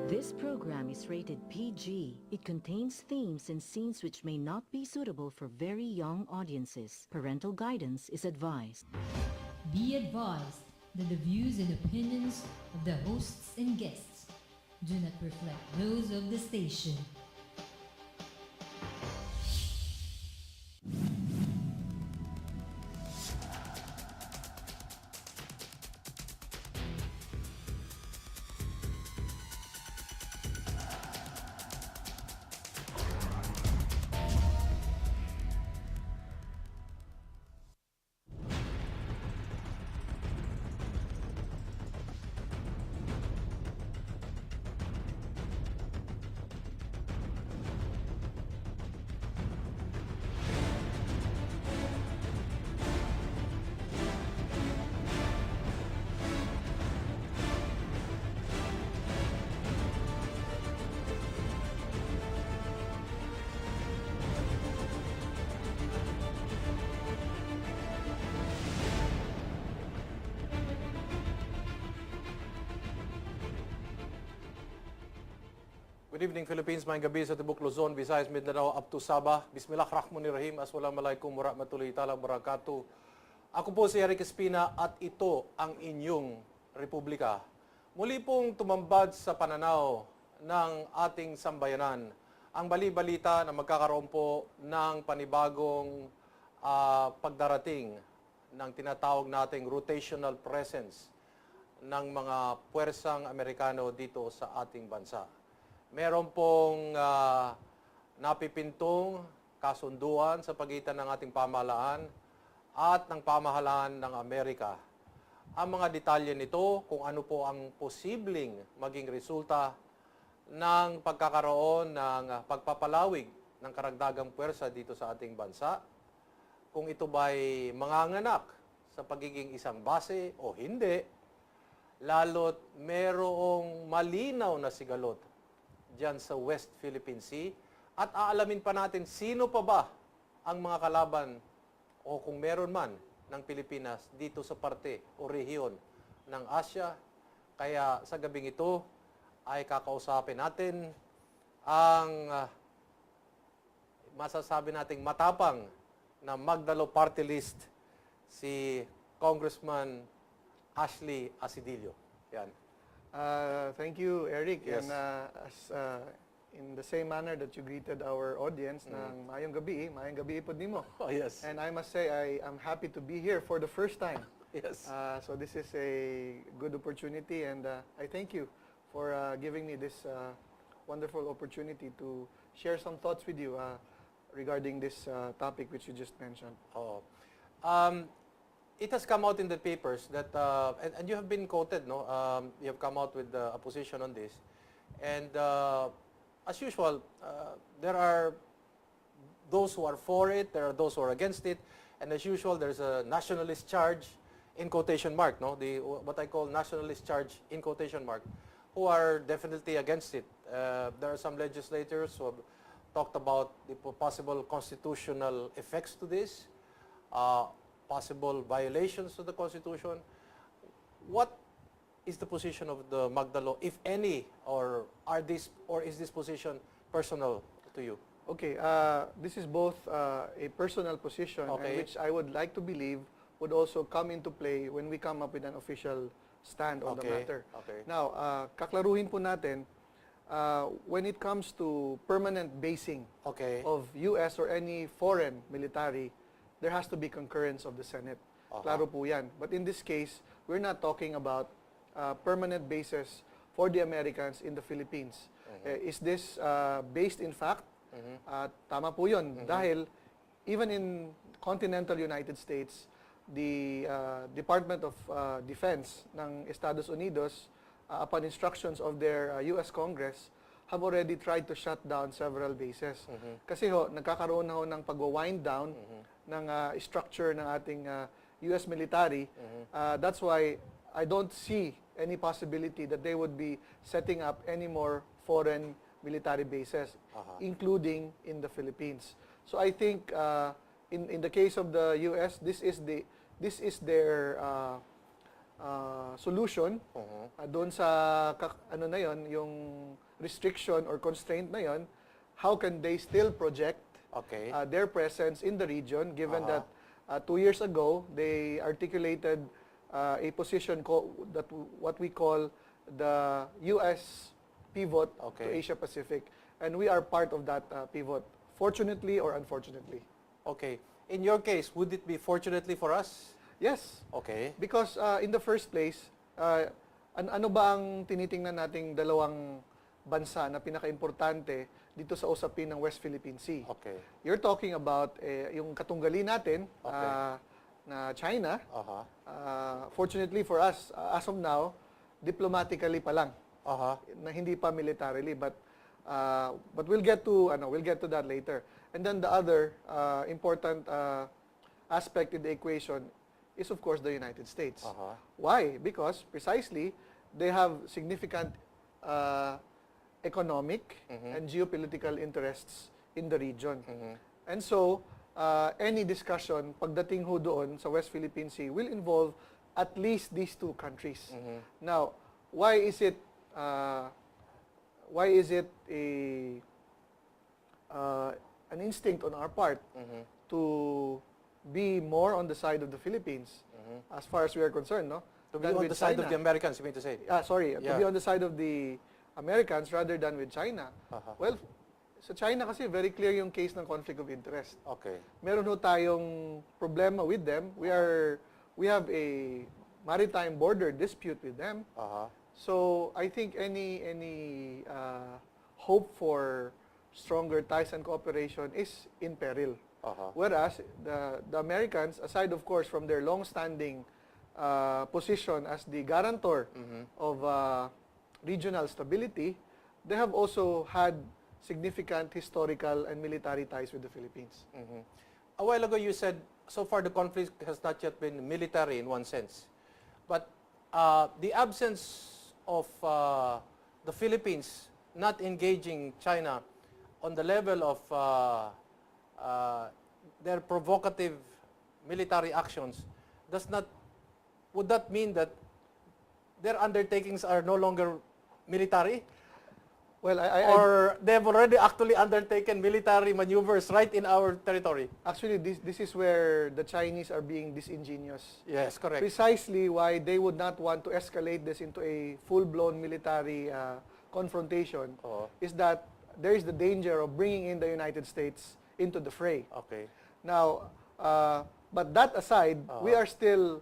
This program is rated PG. It contains themes and scenes which may not be suitable for very young audiences. Parental guidance is advised. Be advised that the views and opinions of the hosts and guests do not reflect those of the station. Good evening, Philippines. Maayong gabi sa Tibok Luzon, Visayas, Mindanao, up to Sabah. Bismillahirrahmanirrahim. Assalamualaikum warahmatullahi ta'ala wabarakatuh. Ako po si Eric Espina at ito ang inyong Republika. Muli pong tumambad sa pananaw ng ating sambayanan ang bali-balita na magkakaroon po ng panibagong pagdarating ng tinatawag nating rotational presence ng mga puwersang Amerikano dito sa ating bansa. Meron pong napipintong kasunduan sa pagitan ng ating pamahalaan at ng pamahalaan ng Amerika. Ang mga detalye nito, kung ano po ang posibleng maging resulta ng pagkakaroon ng pagpapalawig ng karagdagang puwersa dito sa ating bansa, kung ito ba'y manganganak sa pagiging isang base o hindi, lalo't merong malinaw na sigalot diyan sa West Philippine Sea at aalamin pa natin sino pa ba ang mga kalaban o kung meron man ng Pilipinas dito sa parte o rehiyon ng Asia. Kaya sa gabing ito ay kakausapin natin ang masasabi nating matapang na Magdalo Party List, si Congressman Ashley Asidillo. Yan. Thank you, Eric. Yes. And in the same manner that you greeted our audience ng Mayong Gabi po nimo. Oh, yes. And I must say, I am happy to be here for the first time. Yes. So this is a good opportunity, and I thank you for giving me this wonderful opportunity to share some thoughts with you regarding this topic which you just mentioned. Oh. It has come out in the papers that, and you have been quoted, no? You have come out with a position on this. And as usual, there are those who are for it, there are those who are against it, and as usual, there's a nationalist charge in quotation mark, no? What I call nationalist charge in quotation mark, who are definitely against it. There are some legislators who have talked about the possible constitutional effects to this, possible violations of the Constitution. What is the position of the Magdalo, if any, or is this position personal to you? Okay, this is both a personal position, Okay. and which I would like to believe would also come into play when we come up with an official stand on the Okay, matter. okay. Now, kaklaruhin po natin, when it comes to permanent basing Okay. of U.S. or any foreign military, there has to be concurrence of the Senate. Klaro po yan. But in this case, we're not talking about permanent bases for the Americans in the Philippines. Is this based in fact? Tama po yun. Dahil even in continental United States, the Department of Defense ng Estados Unidos, upon instructions of their U.S. Congress, have already tried to shut down several bases. Kasi nagkakaroon na ng pag-wind down ng structure ng ating U.S. military. That's why I don't see any possibility that they would be setting up any more foreign military bases, including in the Philippines. So I think in the case of the U.S., this is their solution doon sa ano na yon, yung restriction or constraint na yon, how can they still project their presence in the region given that 2 years ago they articulated a position that what we call the US pivot to Asia Pacific, and we are part of that pivot, fortunately or unfortunately. Okay. In your case, would it be fortunately for us? Yes. Okay. Because in the first place, ano ba ang tinitingnan nating dalawang bansa na pinaka-importante dito sa usapin ng West Philippine Sea? Okay. You're talking about yung katunggali natin na China. Fortunately for us, as of now, diplomatically pa lang. Na hindi pa militarily, but we'll get to that later. And then the other important aspect in the equation is of course the United States. Why? Because precisely they have significant economic and geopolitical interests in the region. And so any discussion pagdating ho doon sa West Philippine Sea will involve at least these two countries. Now, why is it an instinct on our part to be more on the side of the Philippines as far as we are concerned, no? To be on the side of the Americans, you mean to say? To be on the side of the Americans rather than with China. Well, sa China kasi very clear yung case ng conflict of interest. Okay. Meron ho tayong problema with them. We have a maritime border dispute with them. So I think any hope for stronger ties and cooperation is in peril. Whereas the Americans, aside of course from their long-standing position as the guarantor of regional stability, they have also had significant historical and military ties with the Philippines. A while ago you said, so far the conflict has not yet been military in one sense. But the absence of the Philippines not engaging China on the level of their provocative military actions would that mean that their undertakings are no longer military? Well, or they have already actually undertaken military maneuvers right in our territory? Actually, this is where the Chinese are being disingenuous. Yes, correct. Precisely why they would not want to escalate this into a full-blown military confrontation is that there is the danger of bringing in the United States into the fray. Okay. Now, but that aside, we are still,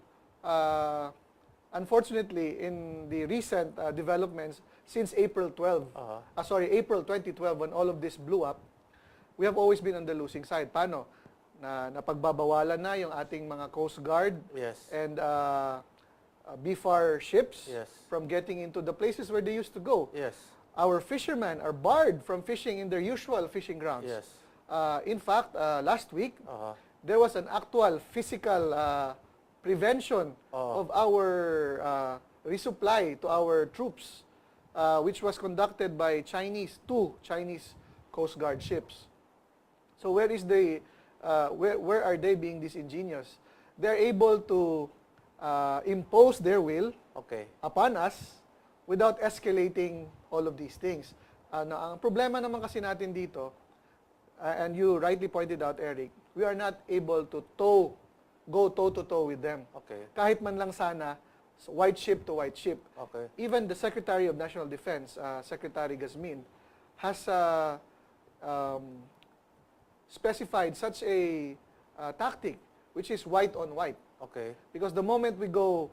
unfortunately, in the recent developments since April 2012, when all of this blew up, we have always been on the losing side. Paano? Napagbabawalan na yung ating mga Coast Guard and BFAR ships from getting into the places where they used to go. Our fishermen are barred from fishing in their usual fishing grounds. In fact, last week, there was an actual physical prevention of our resupply to our troops, which was conducted by two Chinese Coast Guard ships. So where are they being disingenuous? They're able to impose their will upon us without escalating all of these things. Ang problema naman kasi natin dito, and you rightly pointed out, Eric, we are not able to go toe-to-toe with them. Kahit man lang sana, white ship to white ship. Even the Secretary of National Defense, Secretary Gazmin, has specified such a tactic, which is white on white. Because the moment we go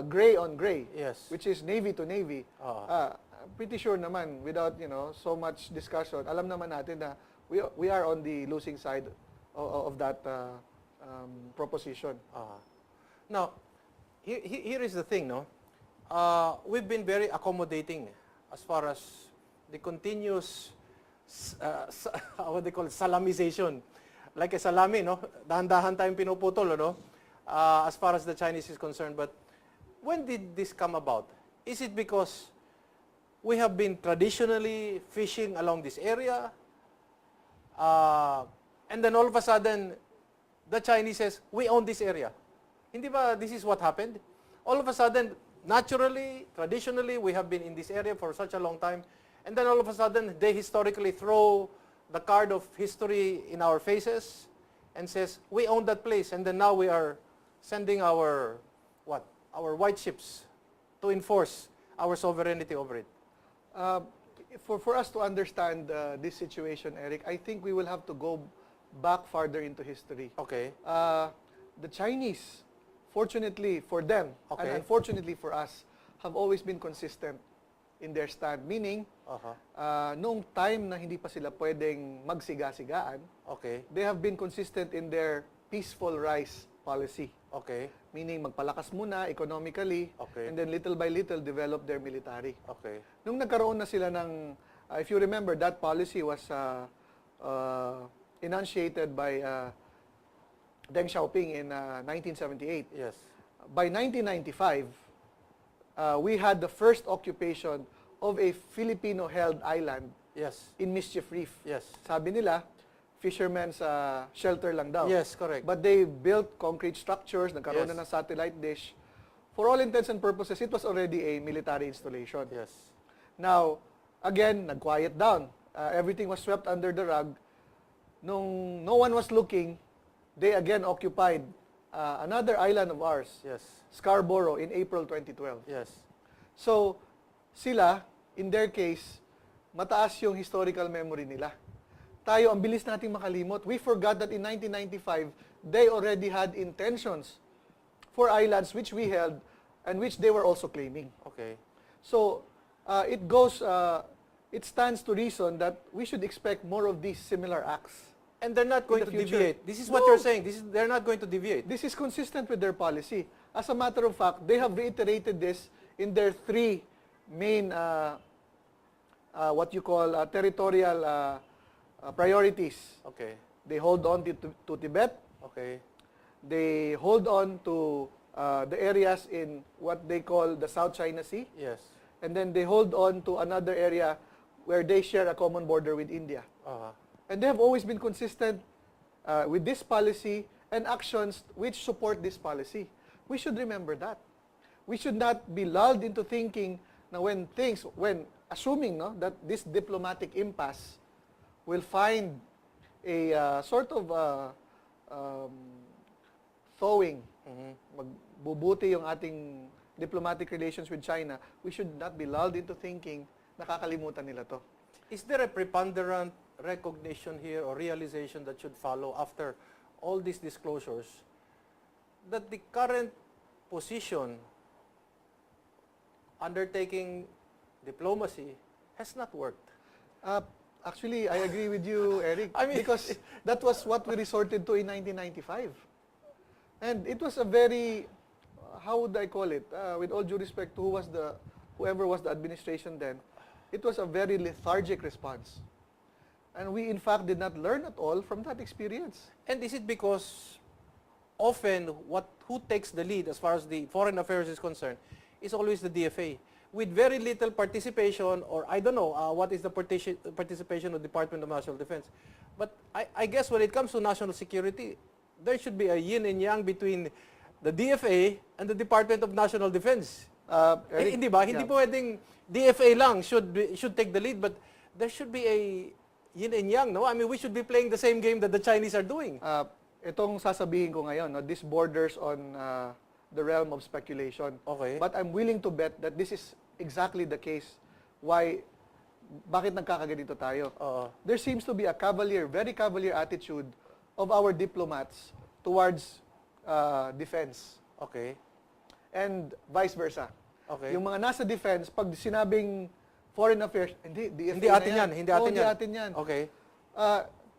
gray on gray, which is navy to navy, pretty sure naman, without so much discussion, alam naman natin na we are on the losing side of that proposition. Now, here is the thing, no? We've been very accommodating as far as the continuous, what they call it, salamization. Like a salami, no? Dahan-dahan tayong pinuputol, no? As far as the Chinese is concerned. But when did this come about? Is it because we have been traditionally fishing along this area? And then all of a sudden, the Chinese says, we own this area. Hindi ba this is what happened? all of a sudden, naturally, traditionally, we have been in this area for such a long time, and then all of a sudden, they historically throw the card of history in our faces and says, we own that place, and then now we are sending our white ships to enforce our sovereignty over it. For us to understand this situation, Eric, I think we will have to go back farther into history. Okay. The Chinese, fortunately for them, Okay. and unfortunately for us, have always been consistent in their stand. Meaning, noong time na hindi pa sila pwedeng magsiga-sigaan, Okay. they have been consistent in their peaceful rise policy. Okay. Meaning, magpalakas muna economically, Okay. and then little by little develop their military. Okay. Nung nagkaroon na sila ng, if you remember, that policy was enunciated by Deng Xiaoping in 1978. Yes. By 1995, we had the first occupation of a Filipino-held island Yes. in Mischief Reef. Yes. Sabi nila, fishermen's shelter lang daw. Yes, correct. But they built concrete structures, nagkaroon Yes. na ng satellite dish. For all intents and purposes, it was already a military installation. Yes. Now, again, nag-quiet down. Everything was swept under the rug. Nung no one was looking, they again occupied another island of ours, Yes. Scarborough, in April 2012. Yes. So, sila, in their case, mataas yung historical memory nila. Tayo, ang bilis nating makalimot. We forgot that in 1995, they already had intentions for islands which we held and which they were also claiming. Okay. So, it stands to reason that we should expect more of these similar acts. And they're not going the to future. deviate. This is what No. you're saying. They're not going to deviate. This is consistent with their policy. As a matter of fact, they have reiterated this in their three main, what you call territorial priorities. Okay. They hold on to Tibet. Okay. They hold on to the areas in what they call the South China Sea. Yes. And then they hold on to another area where they share a common border with India. And they have always been consistent with this policy and actions which support this policy. We should remember that. We should not be lulled into thinking na when assuming that this diplomatic impasse will find a sort of thawing, magbubuti yung ating diplomatic relations with China, we should not be lulled into thinking nakakalimutan nila to. Is there a preponderant recognition here or realization that should follow after all these disclosures that the current position undertaking diplomacy has not worked? Actually, I agree with you, Eric, I mean, because that was what we resorted to in 1995. And it was a very, how would I call it, with all due respect to whoever was the administration then, it was a very lethargic response. And we, in fact, did not learn at all from that experience. And is it because often who takes the lead as far as the foreign affairs is concerned is always the DFA, with very little participation, or I don't know what is the participation of the Department of National Defense. But I guess when it comes to national security, there should be a yin and yang between the DFA and the Department of National Defense. Eric, Hindi ba? Hindi pwedeng DFA lang should take the lead, but there should be a yin and yang, no? I mean, we should be playing the same game that the Chinese are doing. Itong sasabihin ko ngayon, this borders on the realm of speculation. Okay. But I'm willing to bet that this is exactly the case bakit nagkakaganito tayo. There seems to be a very cavalier attitude of our diplomats towards defense. Okay. And vice versa. Okay. Yung mga nasa defense, pag sinabing foreign affairs, hindi, DFA Hindi na atin yan. Hindi atin Hindi yan. atin yan. Okay.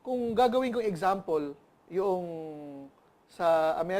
Kung gagawin kong example, yung sa Amerika,